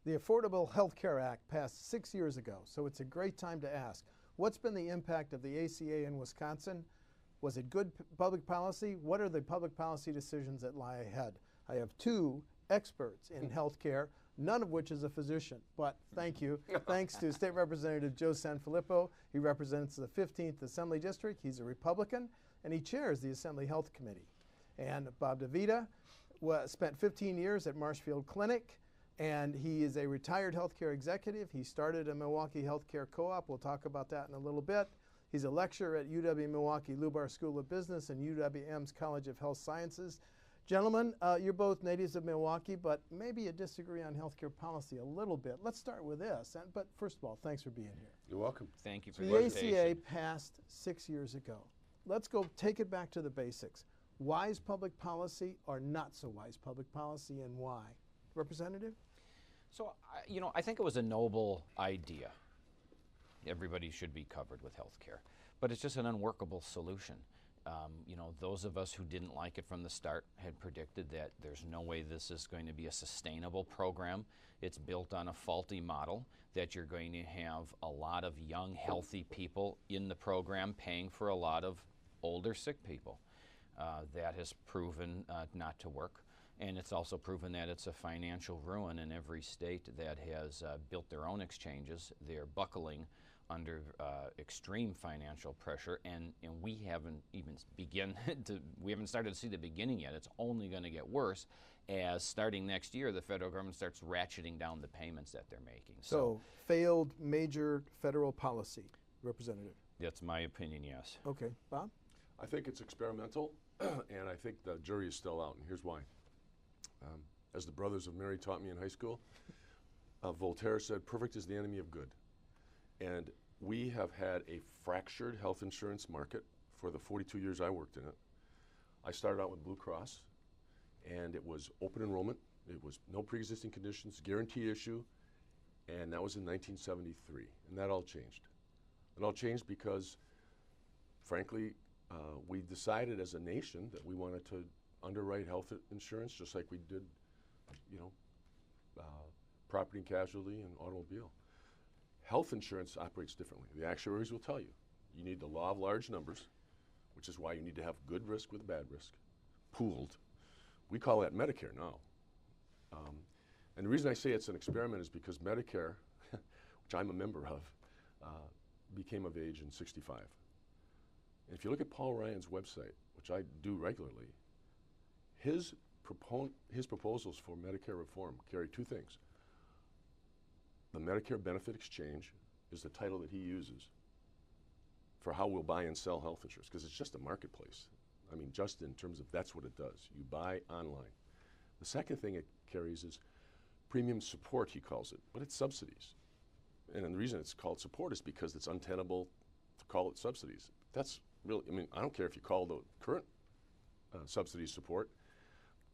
The Affordable Health Care Act passed 6 years ago, so it's a great time to ask, what's been the impact of the ACA in Wisconsin? Was it good public policy? What are the public policy decisions that lie ahead? I have two experts in health care, none of which is a physician, but thank you. Thanks to State Representative Joe Sanfelippo. He represents the 15th Assembly District. He's a Republican, and he chairs the Assembly Health Committee. And Bob Vita spent 15 years at Marshfield Clinic, and he is a retired healthcare executive. He started a Milwaukee Healthcare Co-op. We'll talk about that in a little bit. He's a lecturer at UW-Milwaukee Lubar School of Business and UWM's College of Health Sciences. Gentlemen, you're both natives of Milwaukee, but maybe you disagree on healthcare policy a little bit. Let's start with this. But first of all, thanks for being here. You're welcome. Thank you for the ACA passed 6 years ago. Let's go take it back to the basics. Wise public policy or not so wise public policy, and why? Representative? So, I think it was a noble idea. Everybody should be covered with health care, but it's just an unworkable solution. Those of us who didn't like it from the start had predicted that there's no way this is going to be a sustainable program. It's built on a faulty model, that you're going to have a lot of young, healthy people in the program paying for a lot of older, sick people. That has proven not to work. And it's also proven that it's a financial ruin in every state that has built their own exchanges. They're buckling under extreme financial pressure, and we haven't even we haven't started to see the beginning yet. It's only going to get worse as starting next year the federal government starts ratcheting down the payments that they're making. So failed major federal policy, Representative. That's my opinion, yes. Okay, Bob? I think it's experimental, and I think the jury is still out, and here's why. As the Brothers of Mary taught me in high school, Voltaire said, perfect is the enemy of good. And we have had a fractured health insurance market for the 42 years I worked in it. I started out with Blue Cross, and it was open enrollment. It was no pre-existing conditions, guarantee issue, and that was in 1973. And that all changed. It all changed because, frankly, we decided as a nation that we wanted to underwrite health insurance just like we did, property and casualty and automobile. Health insurance operates differently. The actuaries will tell you. You need the law of large numbers, which is why you need to have good risk with bad risk, pooled. We call that Medicare now. And the reason I say it's an experiment is because Medicare, which I'm a member of, became of age in '65. And if you look at Paul Ryan's website, which I do regularly, his proposals for Medicare reform carry two things. The Medicare Benefit Exchange is the title that he uses for how we'll buy and sell health insurance, because it's just a marketplace. I mean, just in terms of that's what it does. You buy online. The second thing it carries is premium support, he calls it, but it's subsidies. And the reason it's called support is because it's untenable to call it subsidies. That's really, I don't care if you call the current subsidies support.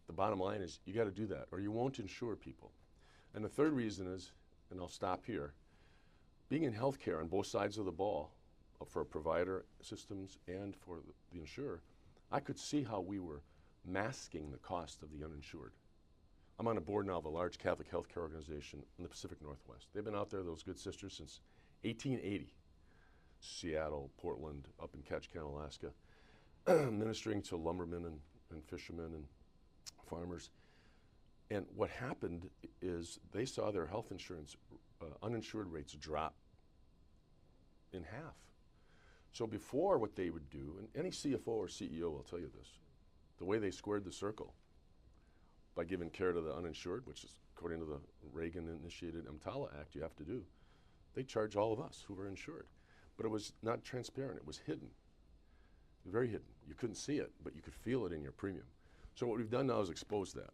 The bottom line is you got to do that or you won't insure people. And the third reason is, and I'll stop here, being in healthcare on both sides of the ball for provider systems and for the insurer, I could see how we were masking the cost of the uninsured. I'm on a board now of a large Catholic healthcare organization in the Pacific Northwest. They've been out there, those good sisters, since 1880. Seattle, Portland, up in Ketchikan, Alaska, ministering to lumbermen and fishermen and farmers. And what happened is they saw their health insurance uninsured rates drop in half. So before, what they would do, and any CFO or CEO will tell you this, the way they squared the circle by giving care to the uninsured, which is according to the Reagan-initiated EMTALA Act you have to do, they charge all of us who were insured. But it was not transparent, it was hidden, very hidden. You couldn't see it, but you could feel it in your premium. So what we've done now is expose that.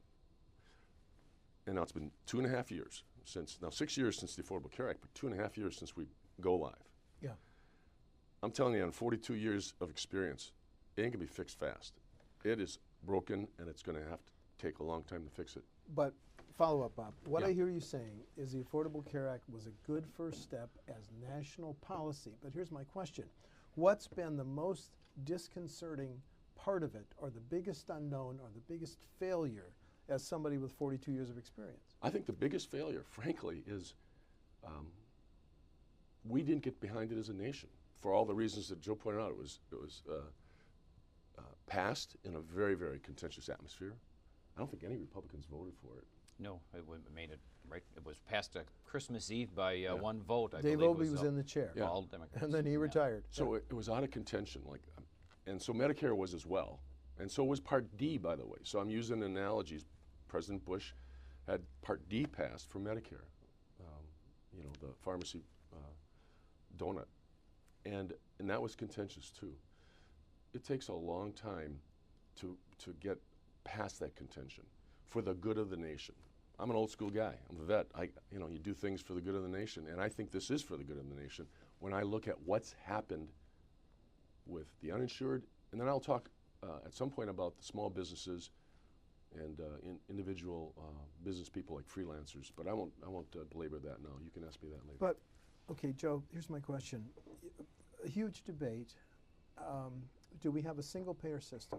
And now it's been 2.5 years since, now 6 years since the Affordable Care Act, but 2.5 years since we go live. Yeah. I'm telling you, on 42 years of experience, it ain't gonna be fixed fast. It is broken, and it's gonna have to take a long time to fix it. But follow up, Bob. What Yeah. I hear you saying is the Affordable Care Act was a good first step as national policy. But here's my question. What's been the most disconcerting part of it, or the biggest unknown, or the biggest failure as somebody with 42 years of experience? I think the biggest failure, frankly, is we didn't get behind it as a nation for all the reasons that Joe pointed out. It was passed in a very, very contentious atmosphere. I don't think any Republicans voted for it. No, made it right. It was passed Christmas Eve by one vote. I Dave believe Obey was in the chair. Yeah. All Democrats. And then he retired. So it was out of contention, and so Medicare was as well, and so was Part D, by the way. So I'm using analogies. President Bush had Part D passed for Medicare, you know, the pharmacy donut, and that was contentious too. It takes a long time to get past that contention for the good of the nation. I'm an old school guy. I'm a vet. You do things for the good of the nation, and I think this is for the good of the nation. When I look at what's happened with the uninsured, and then I'll talk at some point about the small businesses and individual business people like freelancers. But I won't belabor that now. You can ask me that later. But okay, Joe, here's my question. A huge debate. Do we have a single payer system,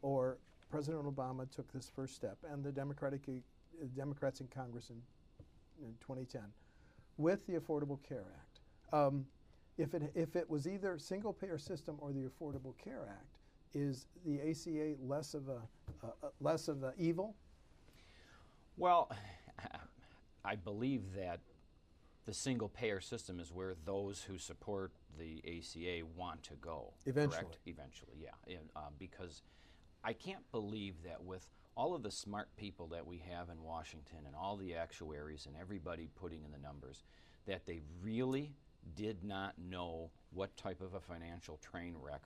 or President Obama took this first step, and the Democrats in Congress in 2010 with the Affordable Care Act? If it was either single payer system or the Affordable Care Act, is the ACA less of a evil? Well, I believe that the single payer system is where those who support the ACA want to go. Eventually. Correct? Eventually, yeah. Because I can't believe that with all of the smart people that we have in Washington and all the actuaries and everybody putting in the numbers, that they really did not know what type of a financial train wreck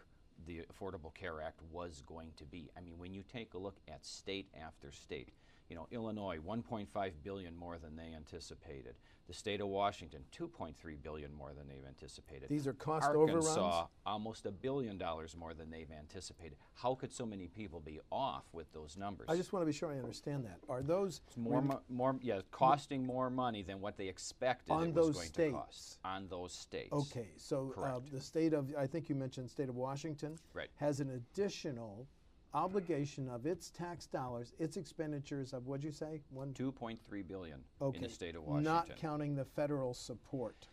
the Affordable Care Act was going to be. I mean, when you take a look at state after state, you know, Illinois, $1.5 billion more than they anticipated. The state of Washington, $2.3 billion more than they've anticipated. These are cost Arkansas, overruns? almost $1 billion more than they've anticipated. How could so many people be off with those numbers? I just want to be sure I understand that. Are those costing more money than what they expected on it was those going states? to cost on those states? Okay, so Correct. the state of, I think you mentioned state of Washington, Right. has an additional obligation of its tax dollars, its expenditures of, what'd you say? $2.3 billion Okay, in the state of Washington. not counting the federal support.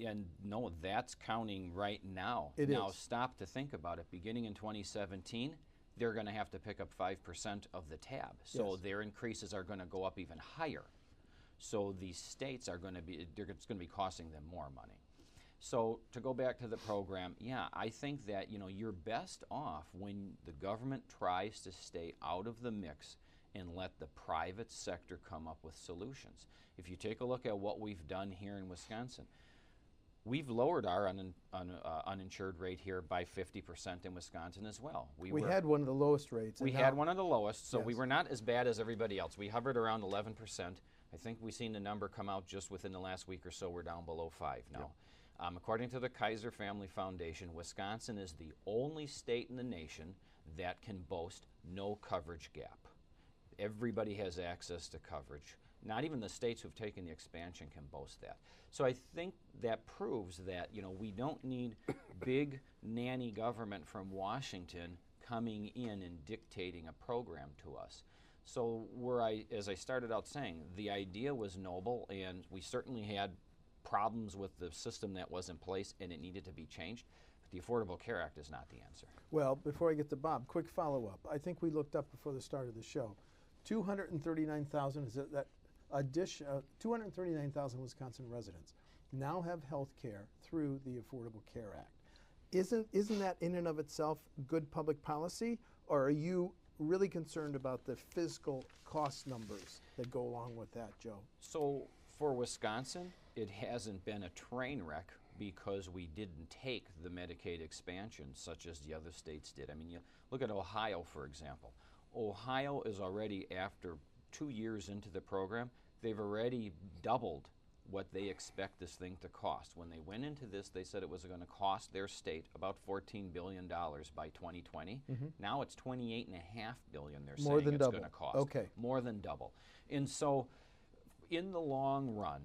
And no, that's counting right now. It now, is. stop to think about it. Beginning in 2017, they're going to have to pick up 5% of the tab. So Yes. their increases are going to go up even higher. So these states are going to be, it's going to be costing them more money. So to go back to the program, yeah, I think that, you know, you're best off when the government tries to stay out of the mix and let the private sector come up with solutions. If you take a look at what we've done here in Wisconsin, we've lowered our uninsured rate here by 50% in Wisconsin as well. We had one of the lowest rates. We had one of the lowest, so we Yes. were not as bad as everybody else. We hovered around 11%. I think we've seen the number come out just within the last week or so. We're down below 5 now. Yep. According to the Kaiser Family Foundation, Wisconsin is the only state in the nation that can boast no coverage gap. Everybody has access to coverage. Not even the states who've taken the expansion can boast that. So I think that proves that, you know, we don't need big nanny government from Washington coming in and dictating a program to us. So as I started out saying, the idea was noble, and we certainly had problems with the system that was in place, and it needed to be changed. But the Affordable Care Act is not the answer. Well, before I get to Bob, quick follow-up. I think we looked up before the start of the show. 239,000 is that addition. 239,000 Wisconsin residents now have health care through the Affordable Care Act. Isn't that in and of itself good public policy, or are you really concerned about the fiscal cost numbers that go along with that, Joe? So for Wisconsin, it hasn't been a train wreck because we didn't take the Medicaid expansion such as the other states did. I mean, you look at Ohio, for example. Ohio is already, after 2 years into the program, they've already doubled what they expect this thing to cost. When they went into this, they said it was going to cost their state about $14 billion by 2020. Mm-hmm. Now it's $28.5 billion they're saying it's going to cost. Okay. More than double. And so in the long run,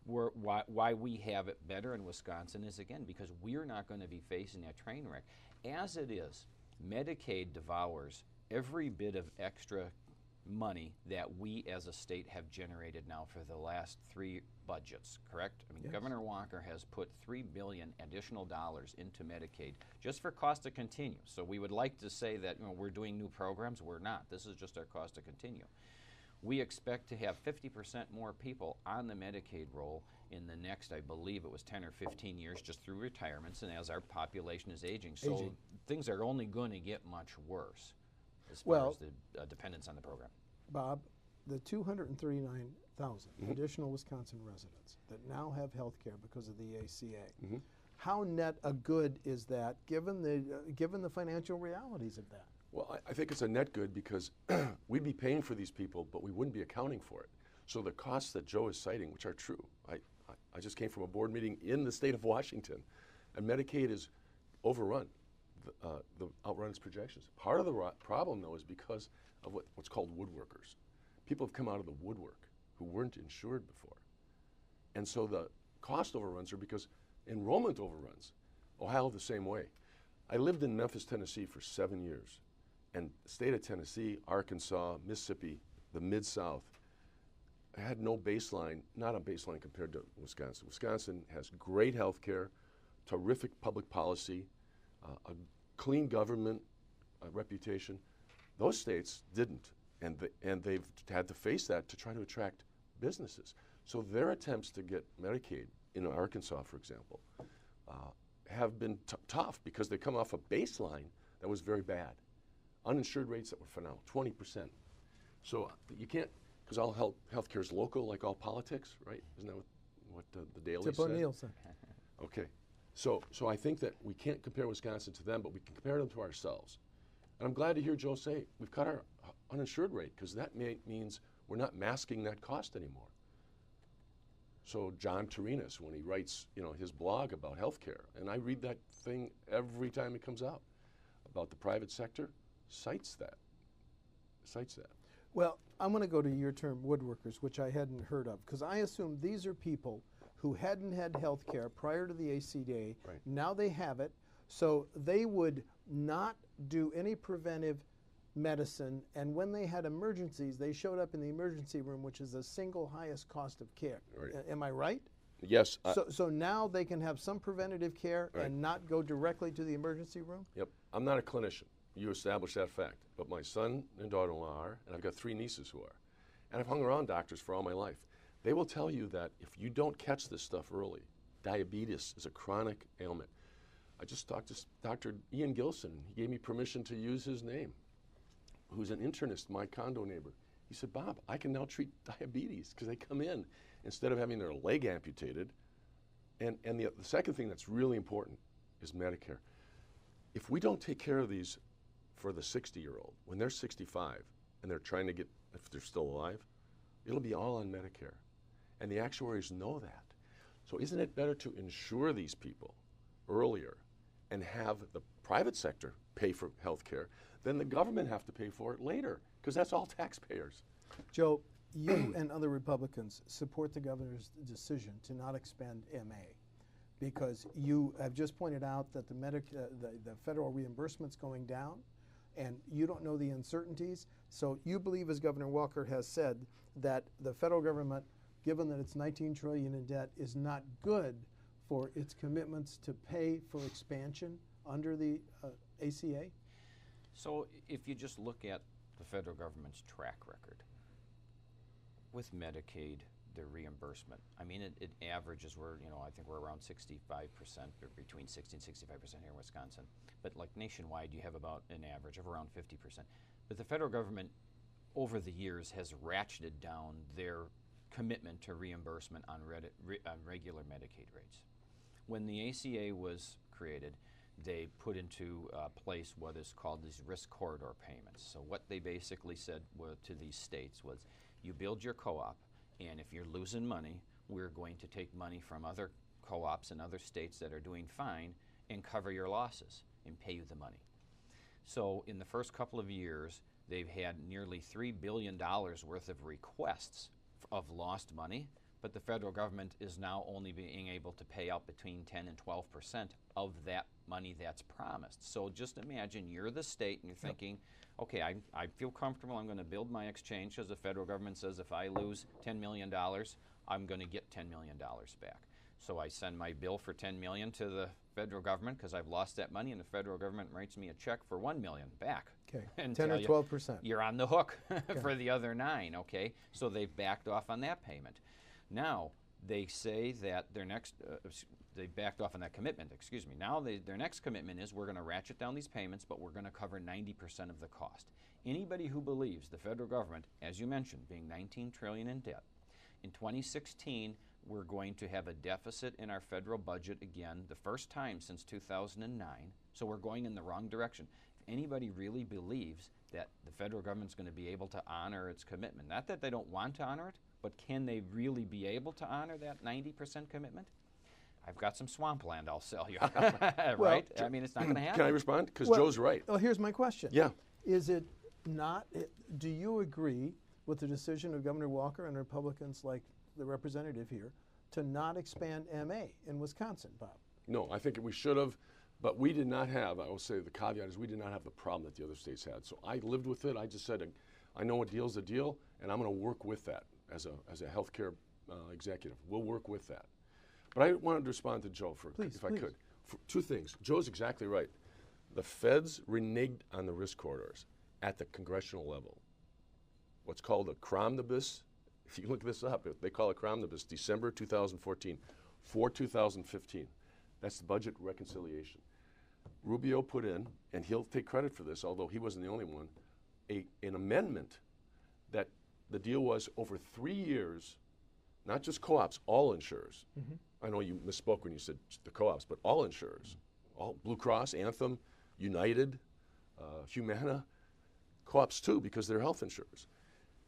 why we have it better in Wisconsin is, again, because we're not going to be facing that train wreck. As it is, Medicaid devours every bit of extra money that we as a state have generated now for the last 3 budgets, correct? I mean, Yes. Governor Walker has put $3 billion additional dollars into Medicaid just for cost to continue. So we would like to say that, you know, we're doing new programs. We're not. This is just our cost to continue. We expect to have 50% more people on the Medicaid roll in the next, I believe it was 10 or 15 years, just through retirements and as our population is aging. So things are only going to get much worse as far as the dependence on the program. Bob, the 239,000 additional Wisconsin residents that now have health care because of the ACA, how net a good is that given the financial realities of that? Well, I think it's a net good because we'd be paying for these people, but we wouldn't be accounting for it. So the costs that Joe is citing, which are true, I just came from a board meeting in the state of Washington, and Medicaid is overrun. The outrun its projections. Part of the problem, though, is because of what's called woodworkers. People have come out of the woodwork who weren't insured before. And so the cost overruns are because enrollment overruns. Ohio the same way. I lived in Memphis, Tennessee for 7 years. And the state of Tennessee, Arkansas, Mississippi, the Mid-South, had no baseline, not a baseline compared to Wisconsin. Wisconsin has great health care, terrific public policy, a clean government reputation. Those states didn't, and they've had to face that to try to attract businesses. So their attempts to get Medicaid in Arkansas, for example, have been tough because they come off a baseline that was very bad. Uninsured rates that were phenomenal, 20%. So you can't, because all health care is local, like all politics, right? Isn't that what the Daily said? Tip O'Neill said. Okay. So I think that we can't compare Wisconsin to them, but we can compare them to ourselves. And I'm glad to hear Joe say we've cut our uninsured rate because that means we're not masking that cost anymore. So John Torinas, when he writes, his blog about healthcare, and I read that thing every time it comes out about the private sector, cites that. Well, I'm going to go to your term, woodworkers, which I hadn't heard of, because I assume these are people who hadn't had health care prior to the ACA. Right. Now they have it, so they would not do any preventive medicine, and when they had emergencies, they showed up in the emergency room, which is the single highest cost of care. Right. Am I right? Yes. So now they can have some preventative care and not go directly to the emergency room? Yep. I'm not a clinician. You established that fact. But my son and daughter-in-law are, and I've got 3 nieces who are. And I've hung around doctors for all my life. They will tell you that if you don't catch this stuff early, diabetes is a chronic ailment. I just talked to Dr. Ian Gilson. He gave me permission to use his name, who's an internist, my condo neighbor. He said, Bob, I can now treat diabetes because they come in instead of having their leg amputated. And the second thing that's really important is Medicare. If we don't take care of these for the 60-year-old, when they're 65 and they're trying to get, if they're still alive, it'll be all on Medicare. And the actuaries know that. So isn't it better to insure these people earlier and have the private sector pay for health care than the government have to pay for it later? Because that's all taxpayers. Joe, you and other Republicans support the governor's decision to not expand MA because you have just pointed out that the federal reimbursement's going down, and you don't know the uncertainties. So you believe, as Governor Walker has said, that the federal government, given that it's $19 trillion in debt, is not good for its commitments to pay for expansion under the ACA? So if you just look at the federal government's track record with Medicaid, the reimbursement, I mean, it averages, I think we're around 65%, or between 60 and 65% here in Wisconsin. But like nationwide, you have about an average of around 50%. But the federal government, over the years, has ratcheted down their commitment to reimbursement on regular Medicaid rates. When the ACA was created, they put into place what is called these risk corridor payments. So what they basically said to these states was, you build your co-op, and if you're losing money, we're going to take money from other co-ops in other states that are doing fine and cover your losses and pay you the money. So in the first couple of years, they've had nearly $3 billion worth of requests of lost money, but the federal government is now only being able to pay out between 10 and 12% of that money that's promised. So just imagine you're the state and you're thinking, okay, I feel comfortable, I'm going to build my exchange because the federal government says if I lose $10 million, I'm going to get $10 million back. So I send my bill for $10 million to the federal government because I've lost that money, and the federal government writes me a check for $1 million back. Okay, and 10 or 12%. You're on the hook for the other 9, okay? So they've backed off on that payment. Now, they say that their next, they backed off on that commitment, excuse me. Now their next commitment is we're going to ratchet down these payments, but we're going to cover 90% of the cost. Anybody who believes the federal government, as you mentioned, being $19 trillion in debt, in 2016, we're going to have a deficit in our federal budget again, the first time since 2009, so we're going in the wrong direction. If anybody really believes that the federal government's going to be able to honor its commitment, not that they don't want to honor it, but can they really be able to honor that 90% commitment? I've got some swampland I'll sell you, right? Well, I mean, it's not going to happen. Can I respond? Because Well, Joe's right. Well, here's my question. Yeah. Is it not, do you agree with the decision of Governor Walker and Republicans like the representative here to not expand MA in Wisconsin, Bob? No, I think we should have, but we did not have, I will say the caveat is we did not have the problem that the other states had. So I lived with it. I just said, I know a deal's a deal, and I'm going to work with that as a healthcare executive. We'll work with that. But I wanted to respond to Joe if I could. For 2 things. Joe's exactly right. The feds reneged on the risk corridors at the congressional level. What's called a cromnibus, if you look this up, they call it cromnibus, December 2014 for 2015. That's the budget reconciliation. Rubio put in, and he'll take credit for this, although he wasn't the only one, an amendment that the deal was over 3 years, not just co-ops, all insurers. I know you misspoke when you said the co-ops, but all insurers, all Blue Cross, Anthem, United, Humana, co-ops too, because they're health insurers.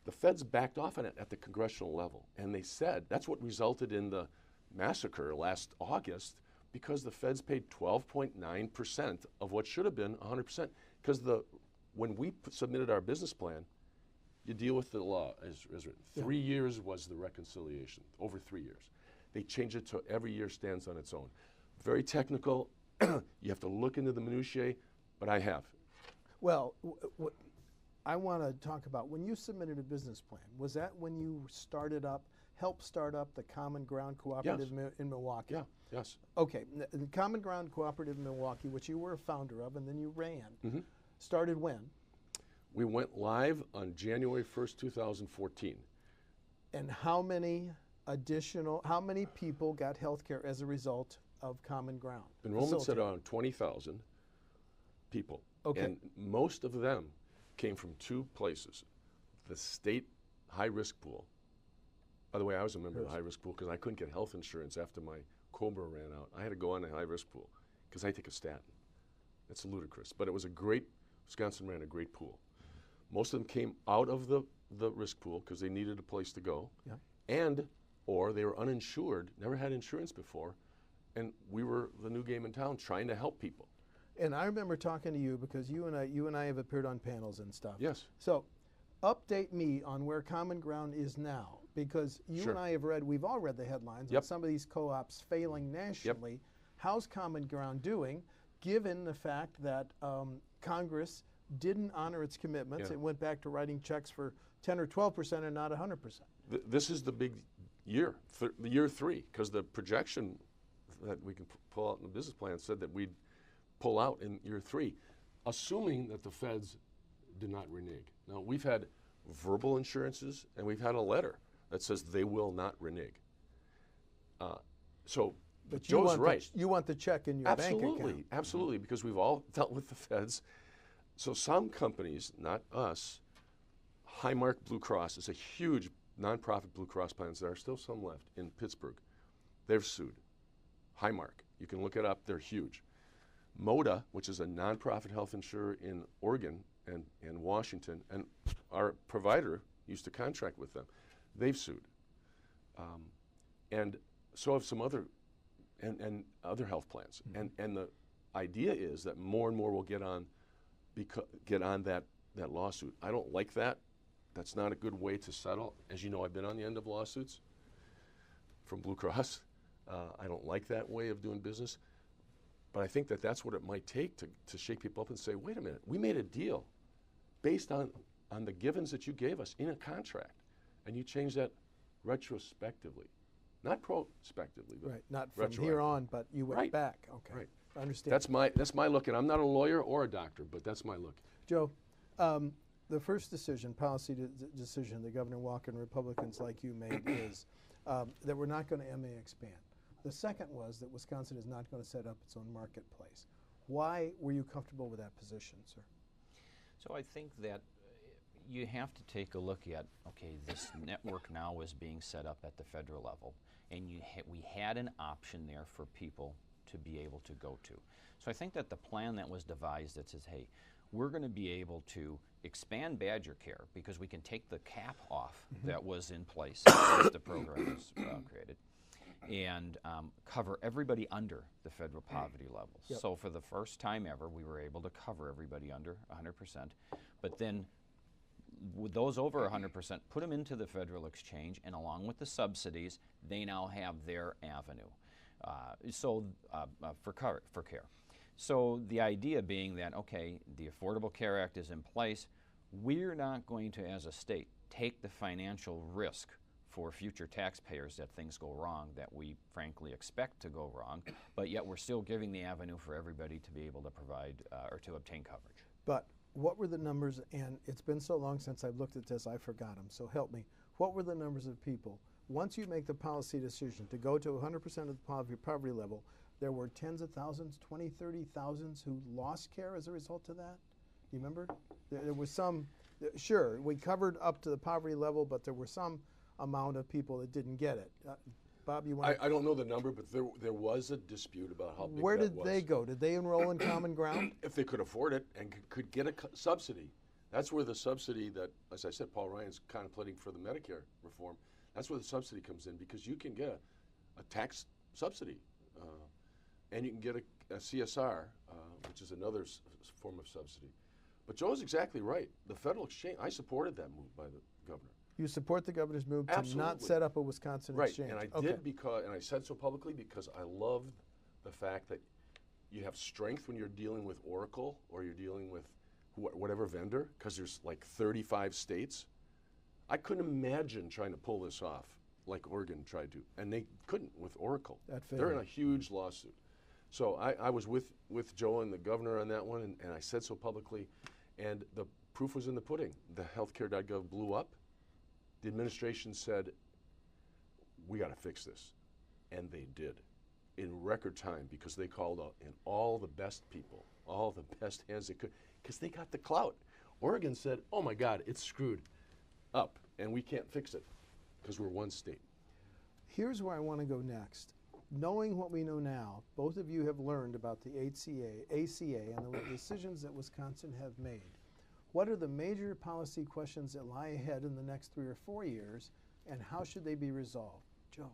The feds backed off on it at the congressional level, and they said that's what resulted in the massacre last August, because the feds paid 12.9% of what should have been 100%. Because when we submitted our business plan, you deal with the law as written. 3 years was the reconciliation, over 3 years. They changed it to every year stands on its own. Very technical. You have to look into the minutiae, but I have. Well, I want to talk about when you submitted a business plan. Was that when you helped start up the Common Ground Cooperative in Milwaukee? Yeah, yes. Okay, the Common Ground Cooperative in Milwaukee, which you were a founder of and then you ran, started when? We went live on January 1st, 2014. And how many people got health care as a result of Common Ground? Enrollment's at around 20,000 people. Okay. And most of them came from 2 places. The state high-risk pool. By the way, I was a member of the high-risk pool because I couldn't get health insurance after my COBRA ran out. I had to go on the high-risk pool because I take a statin. It's ludicrous. But it was Wisconsin ran a great pool. Most of them came out of the risk pool because they needed a place to go. Yeah. Or they were uninsured, never had insurance before, and we were the new game in town trying to help people. And I remember talking to you because you and I have appeared on panels and stuff. Yes. So update me on where Common Ground is now, because you and I we've all read the headlines on some of these co-ops failing nationally. How's Common Ground doing, given the fact that Congress didn't honor its commitments? It went back to writing checks for 10 or 12% and not 100%. This is the big year, the year 3, because the projection that we can pull out in the business plan said that we'd pull out in year 3, assuming that the feds did not renege. Now, we've had verbal assurances, and we've had a letter that says they will not renege. But Joe's right. You want the check in your bank account. Absolutely, because we've all dealt with the feds. So some companies, not us, Highmark Blue Cross is a huge nonprofit Blue Cross plans. There are still some left in Pittsburgh. They've sued. Highmark, you can look it up, they're huge. MODA, which is a nonprofit health insurer in Oregon and Washington, and our provider used to contract with them, they've sued. And so have some other, and other health plans. And the idea is that more and more will get on that lawsuit. I don't like that. That's not a good way to settle. As you know, I've been on the end of lawsuits. from Blue Cross. I don't like that way of doing business. But I think that that's what it might take to shake people up and say, wait a minute, we made a deal based on the givens that you gave us in a contract. And you changed that retrospectively. Not prospectively, but right, not from here on, but you went back. Okay, right. I understand. That's my look, and I'm not a lawyer or a doctor, but that's my look. Joe, the first policy decision that Governor Walker and Republicans like you made is that we're not going to MA expand. The second was that Wisconsin is not going to set up its own marketplace. Why were you comfortable with that position, sir? So I think that you have to take a look at, okay, this network now is being set up at the federal level, and we had an option there for people to be able to go to. So I think that the plan that was devised that says, hey, we're going to be able to expand BadgerCare because we can take the cap off that was in place as the program was created, and cover everybody under the federal poverty level. Yep. So for the first time ever, we were able to cover everybody under 100%, but then with those over 100%, put them into the federal exchange, and along with the subsidies, they now have their avenue for care. So the idea being that, okay, the Affordable Care Act is in place, we're not going to, as a state, take the financial risk for future taxpayers that things go wrong that we frankly expect to go wrong, but yet we're still giving the avenue for everybody to be able to provide or to obtain coverage. But what were the numbers, and it's been so long since I've looked at this, I forgot them, so help me. What were the numbers of people, once you make the policy decision to go to 100% of the poverty level, there were tens of thousands, 20, 30 thousands who lost care as a result of that? You remember? There was some, sure, we covered up to the poverty level, but there were some amount of people that didn't get it. Bob, you want I don't know the number, but there was a dispute about how big Where that did they go? Did they enroll in Common Ground? If they could afford it and could get a subsidy. That's where the subsidy that, as I said, Paul Ryan's contemplating for the Medicare reform, that's where the subsidy comes in, because you can get a tax subsidy and you can get a CSR, which is another form of subsidy. But Joe's exactly right. The federal exchange, I supported that move by the governor. You support the governor's move to Absolutely. not set up a Wisconsin exchange. Right, and I did because, and I said so publicly because I loved the fact that you have strength when you're dealing with Oracle or you're dealing with whatever vendor, because there's like 35 states. I couldn't imagine trying to pull this off like Oregon tried to, and they couldn't with Oracle. They're in a huge lawsuit. So I was with Joe and the governor on that one, and I said so publicly, and the proof was in the pudding. The healthcare.gov blew up. The administration said, we got to fix this. And they did in record time, because they called out in all the best people, all the best hands they could, because they got the clout. Oregon said, oh my God, it's screwed up and we can't fix it because we're one state. Here's where I want to go next. Knowing what we know now, both of you have learned about the ACA and the decisions that Wisconsin have made. What are the major policy questions that lie ahead in the next 3 or 4 years, and how should they be resolved? Joe.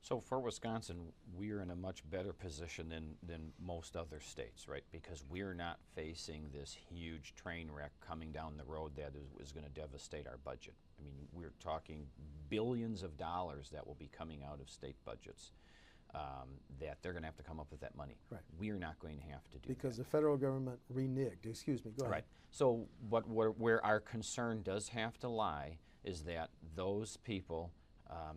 So for Wisconsin, we're in a much better position than most other states, right? Because we're not facing this huge train wreck coming down the road that is going to devastate our budget. I mean, we're talking billions of dollars that will be coming out of state budgets that they're going to have to come up with that money. Right. We're not going to have to do because that. the federal government reneged. Excuse me, go ahead. Right. So where our concern does have to lie is that those people,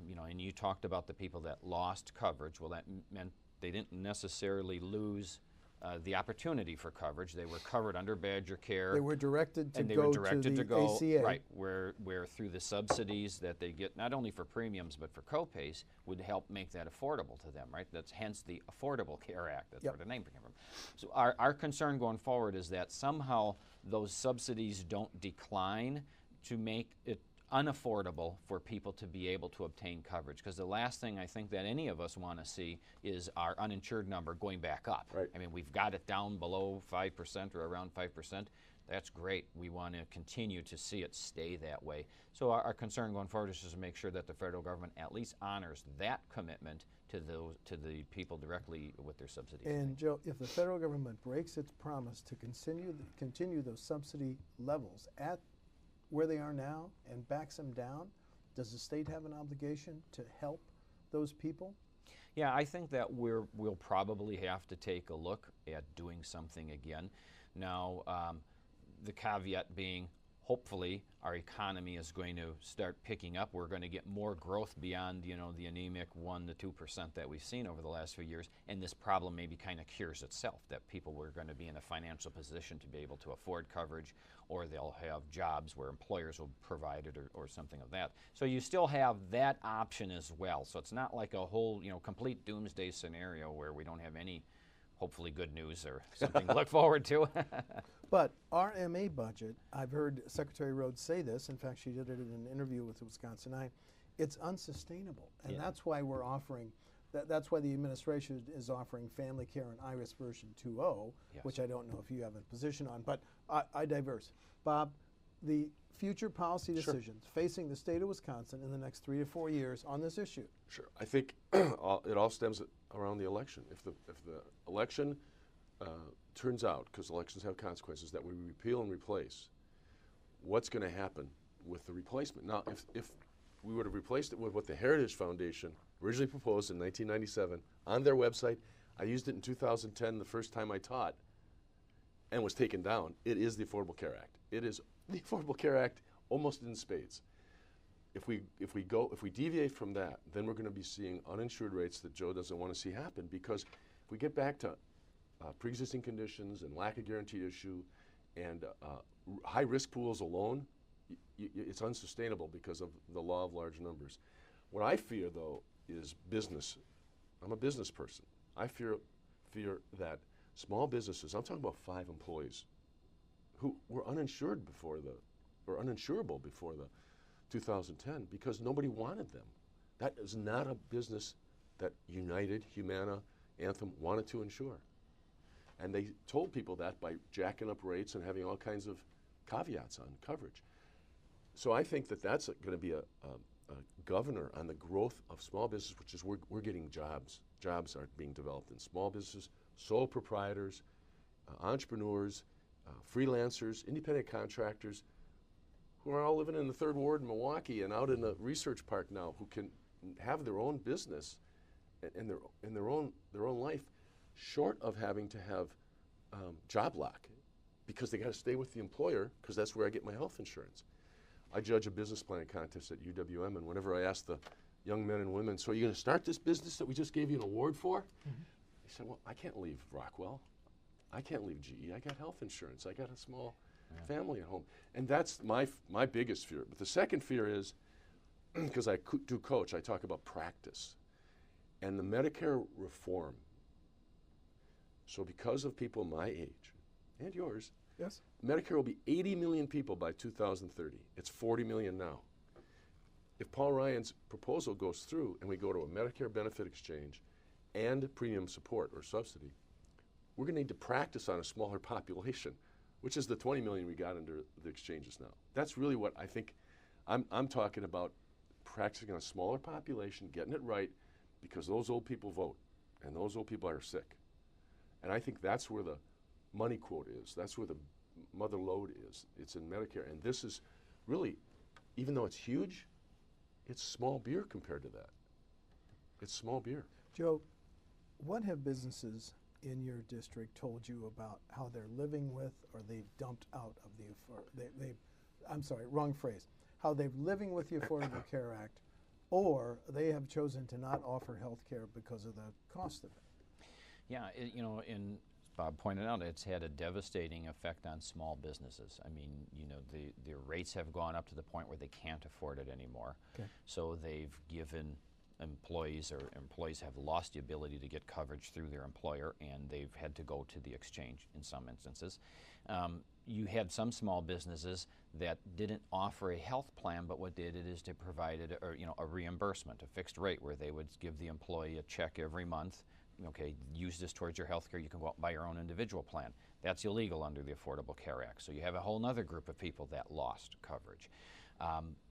you know, and you talked about the people that lost coverage. Well, that meant they didn't necessarily lose the opportunity for coverage. They were covered under BadgerCare. They were directed to and they go were directed to the go, ACA. Right, where through the subsidies that they get, not only for premiums but for co-pays, would help make that affordable to them, right? That's hence the Affordable Care Act. That's where the name came from. So our concern going forward is that somehow those subsidies don't decline to make it unaffordable for people to be able to obtain coverage, because the last thing I think that any of us want to see is our uninsured number going back up. Right. I mean, we've got it down below 5% or around 5%. That's great. We want to continue to see it stay that way. So our concern going forward is just to make sure that the federal government at least honors that commitment to the people directly with their subsidies. And Joe, if the federal government breaks its promise to continue those subsidy levels at where they are now and backs them down, does the state have an obligation to help those people? Yeah, I think that we'll probably have to take a look at doing something again. Now, the caveat being, hopefully, our economy is going to start picking up. We're going to get more growth beyond, the anemic 1% to 2% that we've seen over the last few years, and this problem maybe kind of cures itself, that people were going to be in a financial position to be able to afford coverage, or they'll have jobs where employers will provide it, or something of that. So you still have that option as well. So it's not like a whole, complete doomsday scenario where we don't have any, hopefully, good news or something to look forward to. But our MA budget, I've heard Secretary Rhodes say this, in fact she did it in an interview with Wisconsin Eye, it's unsustainable. And that's why we're offering, that's why the administration is offering Family Care and IRIS version 2.0, which I don't know if you have a position on, but I diverse. Bob, the future policy decisions facing the state of Wisconsin in the next 3 to 4 years on this issue. Sure. I think it all stems around the election. If the election turns out, because elections have consequences, that we repeal and replace, what's going to happen with the replacement? Now, if we would have replaced it with what the Heritage Foundation originally proposed in 1997 on their website, I used it in 2010 the first time I taught, and was taken down. It is the Affordable Care Act. It is the Affordable Care Act almost in spades. If we deviate from that, then we're going to be seeing uninsured rates that Joe doesn't want to see happen, because if we get back to pre-existing conditions and lack of guaranteed issue and high risk pools alone, it's unsustainable because of the law of large numbers. What I fear, though, is business. I'm a business person. I fear that small businesses, I'm talking about 5 employees, who were uninsured before or uninsurable before the 2010 because nobody wanted them. That is not a business that United, Humana, Anthem wanted to insure. And they told people that by jacking up rates and having all kinds of caveats on coverage. So I think that that's going to be a governor on the growth of small business, which is we're getting jobs. Jobs are being developed in small businesses, sole proprietors, entrepreneurs, freelancers, independent contractors, who are all living in the 3rd Ward in Milwaukee and out in the research park now, who can have their own business and their own life, short of having to have job lock, because they got to stay with the employer, because that's where I get my health insurance. I judge a business planning contest at UWM, and whenever I ask the young men and women, so are you going to start this business that we just gave you an award for? They said, well, I can't leave Rockwell. I can't leave GE. I got health insurance. I got a small family at home. And that's my biggest fear. But the second fear is, because I do coach, I talk about practice. And the Medicare reform, so because of people my age, and yours, yes, Medicare will be 80 million people by 2030. It's 40 million now. If Paul Ryan's proposal goes through and we go to a Medicare benefit exchange and premium support or subsidy, we're going to need to practice on a smaller population, which is the 20 million we got under the exchanges now. That's really what I think I'm talking about, practicing on a smaller population, getting it right, because those old people vote, and those old people are sick. And I think that's where the money quote is. That's where the mother lode is. It's in Medicare. And this is really, even though it's huge, it's small beer compared to that. It's small beer. Joe, what have businesses in your district told you about how they're living with, or they've dumped out of the, I'm sorry, wrong phrase, how they're living with the Affordable Care Act, or they have chosen to not offer health care because of the cost of it? Yeah, as Bob pointed out, it's had a devastating effect on small businesses. I mean, the rates have gone up to the point where they can't afford it anymore. Okay. So they've given employees have lost the ability to get coverage through their employer, and they've had to go to the exchange in some instances. You had some small businesses that didn't offer a health plan, but what they did is they provided a reimbursement, a fixed rate, where they would give the employee a check every month. Okay, use this towards your health care. You can go out and buy your own individual plan. That's illegal under the Affordable Care Act. So you have a whole other group of people that lost coverage.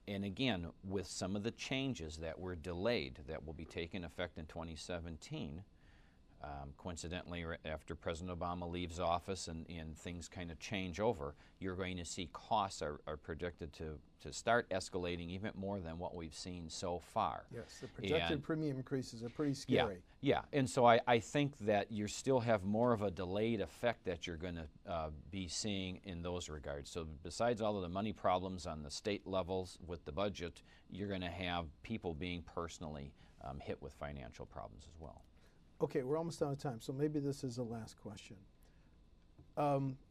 And again, with some of the changes that were delayed that will be taking effect in 2017, Coincidentally, after President Obama leaves office and things kind of change over, you're going to see costs are predicted to start escalating even more than what we've seen so far. Yes, the projected premium increases are pretty scary. Yeah, and so I think that you still have more of a delayed effect that you're going to be seeing in those regards. So besides all of the money problems on the state levels with the budget, you're going to have people being personally hit with financial problems as well. Okay, we're almost out of time, so maybe this is the last question.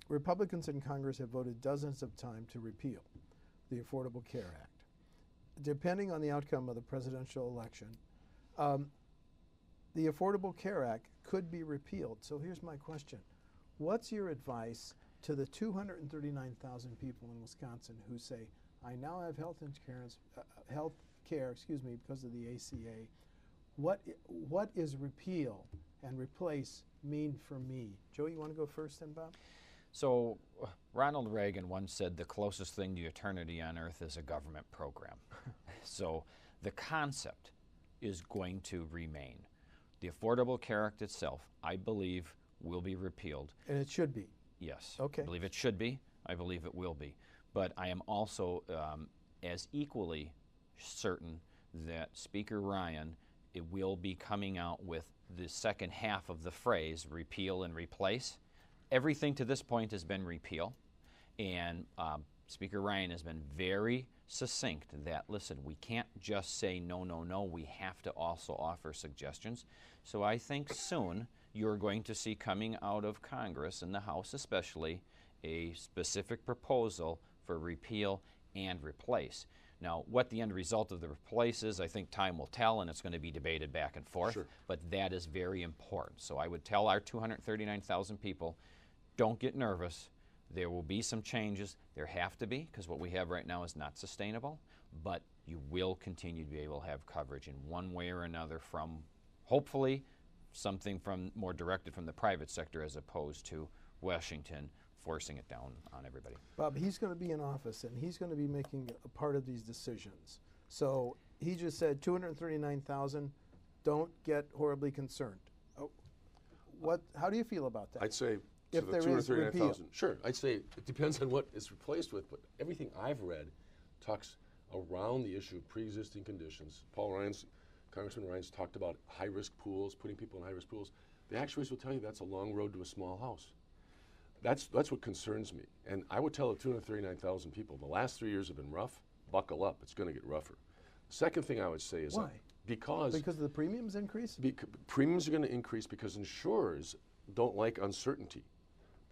Republicans in Congress have voted dozens of times to repeal the Affordable Care Act. Depending on the outcome of the presidential election, the Affordable Care Act could be repealed. So here's my question. What's your advice to the 239,000 people in Wisconsin who say, I now have health care, because of the ACA. What is repeal and replace mean for me? Joe, you want to go first then, Bob? So Ronald Reagan once said the closest thing to eternity on earth is a government program. So the concept is going to remain. The Affordable Care Act itself, I believe, will be repealed. And it should be? Yes. Okay. I believe it should be. I believe it will be. But I am also as equally certain that Speaker Ryan will be coming out with the second half of the phrase, repeal and replace. Everything to this point has been repeal, and Speaker Ryan has been very succinct that, listen, we can't just say no, no, no, we have to also offer suggestions. So I think soon you're going to see coming out of Congress, and the House especially, a specific proposal for repeal and replace. Now, what the end result of the replace is, I think time will tell, and it's going to be debated back and forth, Sure. But that is very important. So I would tell our 239,000 people, don't get nervous. There will be some changes. There have to be, because what we have right now is not sustainable, but you will continue to be able to have coverage in one way or another from, hopefully, something from more directed from the private sector as opposed to Washington forcing it down on everybody. Bob, he's going to be in office, and he's going to be making a part of these decisions. So he just said 239,000, don't get horribly concerned. How do you feel about that? I'd say if to there the is repeal. 239,000. Sure, I'd say it depends on what it's replaced with, but everything I've read talks around the issue of pre-existing conditions. Congressman Ryan's talked about high-risk pools, putting people in high-risk pools. The actuaries will tell you that's a long road to a small house. That's what concerns me. And I would tell the 239,000 people, the last 3 years have been rough. Buckle up, it's going to get rougher. The second thing I would say is why? Because the premiums increase? Premiums are going to increase because insurers don't like uncertainty.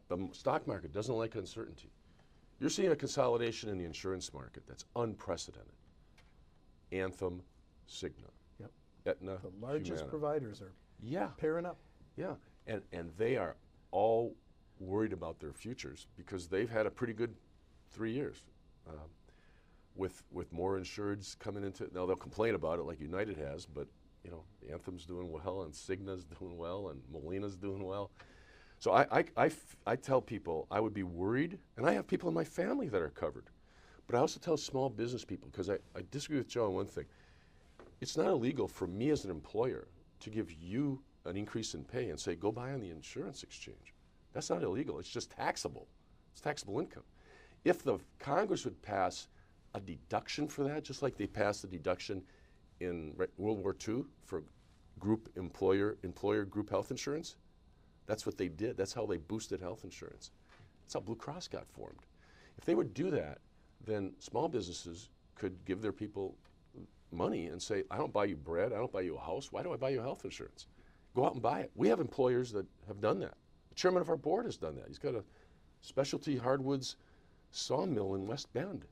The stock market doesn't like uncertainty. You're seeing a consolidation in the insurance market that's unprecedented. Anthem, Cigna, Yep. Aetna, The largest Humana. providers are Yeah, pairing up. yeah, and they are all worried about their futures because they've had a pretty good 3 years with more insureds coming into it. Now they'll complain about it like United has, but you know, Anthem's doing well and Cigna's doing well and Molina's doing well. So I tell people I would be worried, and I have people in my family that are covered, but I also tell small business people, because I disagree with Joe on one thing. It's not illegal for me as an employer to give you an increase in pay and say, go buy on the insurance exchange. That's not illegal. It's just taxable. It's taxable income. If the Congress would pass a deduction for that, just like they passed a deduction in World War II for group employer group health insurance, that's what they did. That's how they boosted health insurance. That's how Blue Cross got formed. If they would do that, then small businesses could give their people money and say, I don't buy you bread, I don't buy you a house, why do I buy you health insurance? Go out and buy it. We have employers that have done that. The chairman of our board has done that. He's got a specialty hardwoods sawmill in West Bend,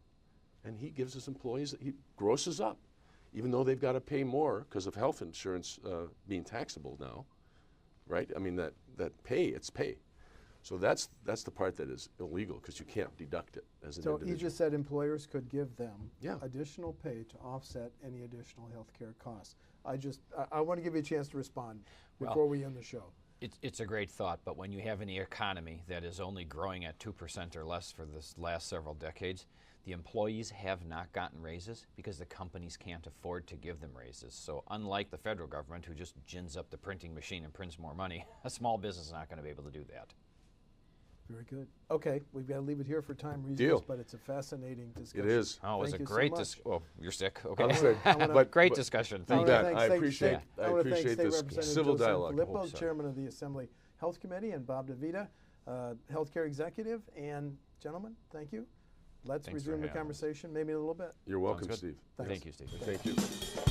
and he gives his employees, he grosses up, even though they've got to pay more because of health insurance being taxable now, right? I mean, that pay, it's pay. So that's the part that is illegal because you can't deduct it as an individual. So he just said employers could give them Yeah. additional pay to offset any additional health care costs. I want to give you a chance to respond before we end the show. It's a great thought, but when you have an economy that is only growing at 2% or less for this last several decades, The employees have not gotten raises because the companies can't afford to give them raises. So unlike the federal government, who just gins up the printing machine and prints more money, a small business is not going to be able to do that. Very good. Okay, we've got to leave it here for time reasons, Deal. but it's a fascinating discussion. It is. Oh, it was Thank a you so great much. discussion. Oh, you're sick. Okay. I'm sick. But great discussion. I Thank wanna you. bet. thank I State- appreciate- State- I I wanna thank appreciate State this Representative civil Joe dialogue. Sanfelippo, Hope so. Chairman of the Assembly Health Committee, and Bob DeVita, Healthcare Executive. And gentlemen, thank you. Let's Thanks for resume the having us. conversation maybe in a little bit. You're welcome, good. Steve. Thanks. Thank you, Steve. Thank you.